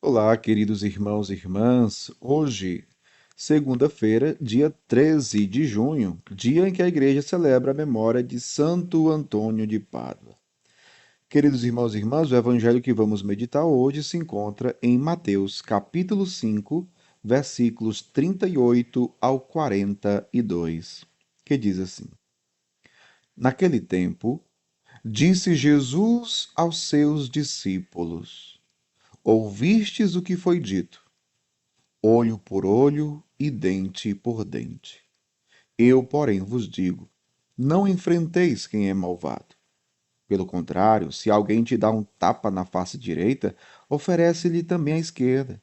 Olá, queridos irmãos e irmãs. Hoje, segunda-feira, dia 13 de junho, dia em que a igreja celebra a memória de Santo Antônio de Pádua. Queridos irmãos e irmãs, o evangelho que vamos meditar hoje se encontra em Mateus, capítulo 5, versículos 38 ao 42, que diz assim: Naquele tempo, disse Jesus aos seus discípulos: Ouvistes o que foi dito: olho por olho e dente por dente. Eu, porém, vos digo: não enfrenteis quem é malvado. Pelo contrário, se alguém te dá um tapa na face direita, oferece-lhe também a esquerda.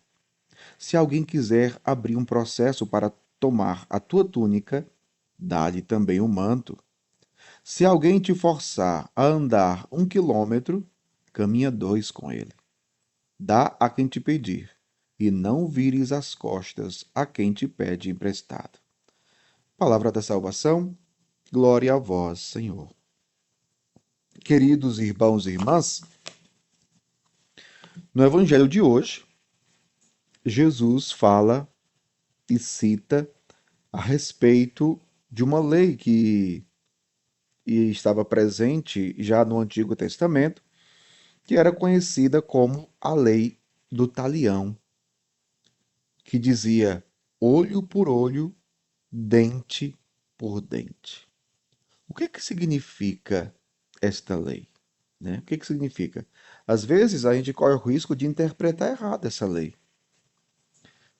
Se alguém quiser abrir um processo para tomar a tua túnica, dá-lhe também o manto. Se alguém te forçar a andar 1 quilômetro, caminha 2 com ele. Dá a quem te pedir, e não vires as costas a quem te pede emprestado. Palavra da salvação, glória a vós, Senhor. Queridos irmãos e irmãs, no evangelho de hoje, Jesus fala e cita a respeito de uma lei que estava presente já no Antigo Testamento, que era conhecida como a lei do talião, que dizia olho por olho, dente por dente. O que significa esta lei? Né? O que significa? Às vezes a gente corre o risco de interpretar errado essa lei.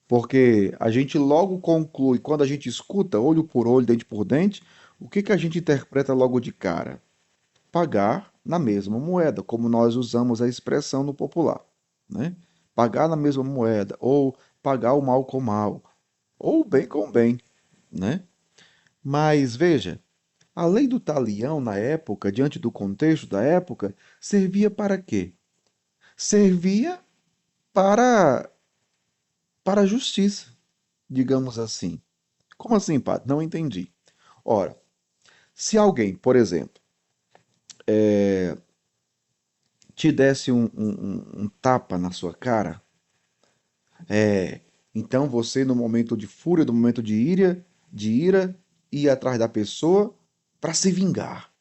Porque a gente logo conclui, quando a gente escuta olho por olho, dente por dente, o que a gente interpreta logo de cara? Pagar na mesma moeda, como nós usamos a expressão no popular. Né? Pagar na mesma moeda, ou pagar o mal com o mal, ou o bem com o bem. Né? Mas veja, a lei do talião na época, diante do contexto da época, servia para quê? Servia para para a justiça, digamos assim. Como assim, padre? Não entendi. Ora, se alguém, por exemplo, te desse um tapa na sua cara, é, então você, no momento de fúria, no momento de ira, ia atrás da pessoa para se vingar,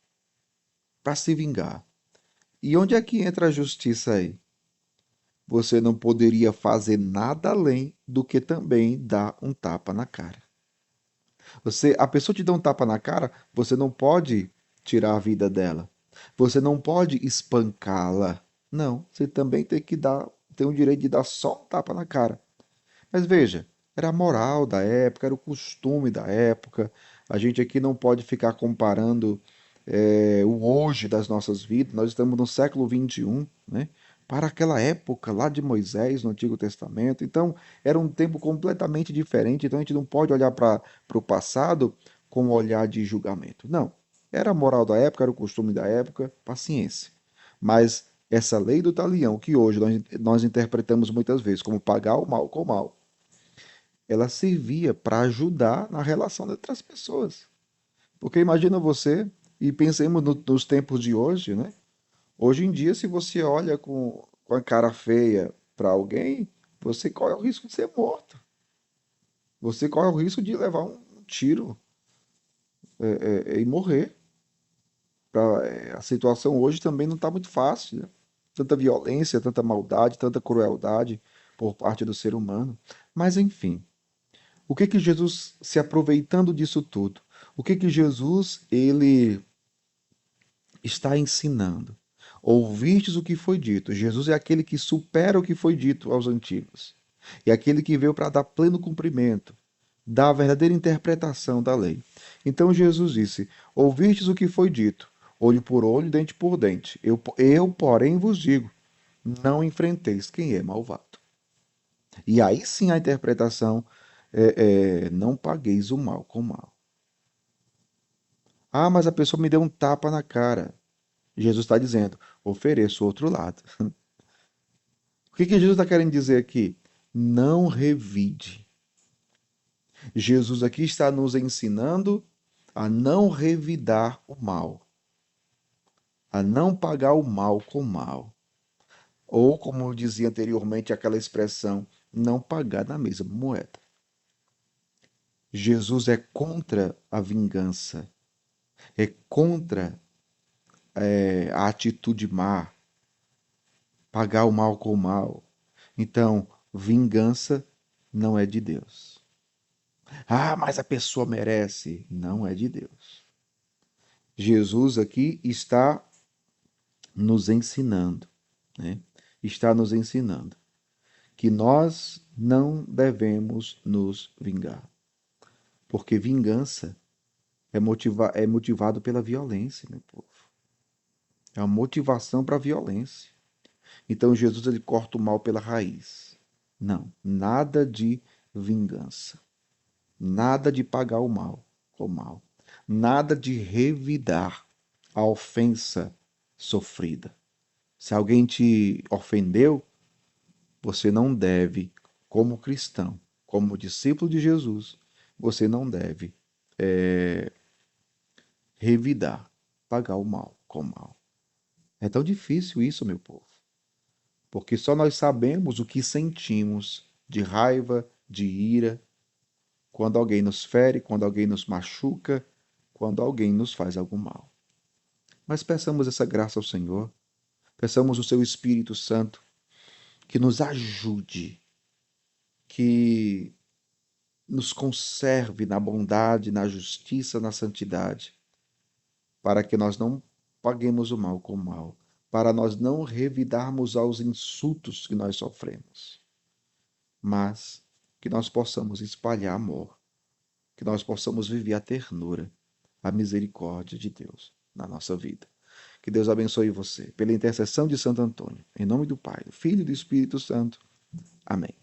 para se vingar. E onde é que entra a justiça aí? Você não poderia fazer nada além do que também dar um tapa na cara. A pessoa te dá um tapa na cara, você não pode tirar a vida dela. Você não pode espancá-la. Não, você também tem o direito de dar só um tapa na cara. Mas veja, era a moral da época, era o costume da época. A gente aqui não pode ficar comparando o hoje das nossas vidas. Nós estamos no século XXI, né? Para aquela época lá de Moisés, no Antigo Testamento. Então, era um tempo completamente diferente. Então, a gente não pode olhar para o passado com um olhar de julgamento. Não. Era a moral da época, era o costume da época, paciência. Mas essa lei do talião, que hoje nós interpretamos muitas vezes como pagar o mal com o mal, ela servia para ajudar na relação entre as pessoas. Porque imagina você, e pensemos nos tempos de hoje, né? Hoje em dia, se você olha com a cara feia para alguém, você corre o risco de ser morto. Você corre o risco de levar um tiro e morrer. A situação hoje também não está muito fácil, né? Tanta violência, tanta maldade, tanta crueldade por parte do ser humano. Mas enfim, o que Jesus, se aproveitando disso tudo, o que Jesus ele está ensinando? Ouvistes o que foi dito. Jesus é aquele que supera o que foi dito aos antigos. É aquele que veio para dar pleno cumprimento, dar a verdadeira interpretação da lei. Então Jesus disse: Ouvistes o que foi dito, olho por olho, dente por dente. Porém, vos digo: não enfrenteis quem é malvado. E aí sim a interpretação não pagueis o mal com o mal. Ah, mas a pessoa me deu um tapa na cara. Jesus está dizendo, ofereço o outro lado. O que Jesus está querendo dizer aqui? Não revide. Jesus aqui está nos ensinando a não revidar o mal, a não pagar o mal com o mal. Ou, como eu dizia anteriormente, aquela expressão, não pagar na mesma moeda. Jesus é contra a vingança, é contra a atitude má, pagar o mal com o mal. Então, vingança não é de Deus. Ah, mas a pessoa merece. Não é de Deus. Jesus aqui está nos ensinando, né? Está nos ensinando que nós não devemos nos vingar, porque vingança é motivado pela violência, meu povo. É uma motivação para a violência. Então Jesus ele corta o mal pela raiz. Não, nada de vingança, nada de pagar o mal com o mal, nada de revidar a ofensa sofrida. Se alguém te ofendeu, você não deve, como cristão, como discípulo de Jesus, você não deve revidar, pagar o mal com o mal. É tão difícil isso, meu povo, porque só nós sabemos o que sentimos de raiva, de ira, quando alguém nos fere, quando alguém nos machuca, quando alguém nos faz algum mal. Mas peçamos essa graça ao Senhor, peçamos o seu Espírito Santo que nos ajude, que nos conserve na bondade, na justiça, na santidade, para que nós não paguemos o mal com o mal, para nós não revidarmos aos insultos que nós sofremos, mas que nós possamos espalhar amor, que nós possamos viver a ternura, a misericórdia de Deus na nossa vida. Que Deus abençoe você, pela intercessão de Santo Antônio. Em nome do Pai, do Filho e do Espírito Santo. Amém.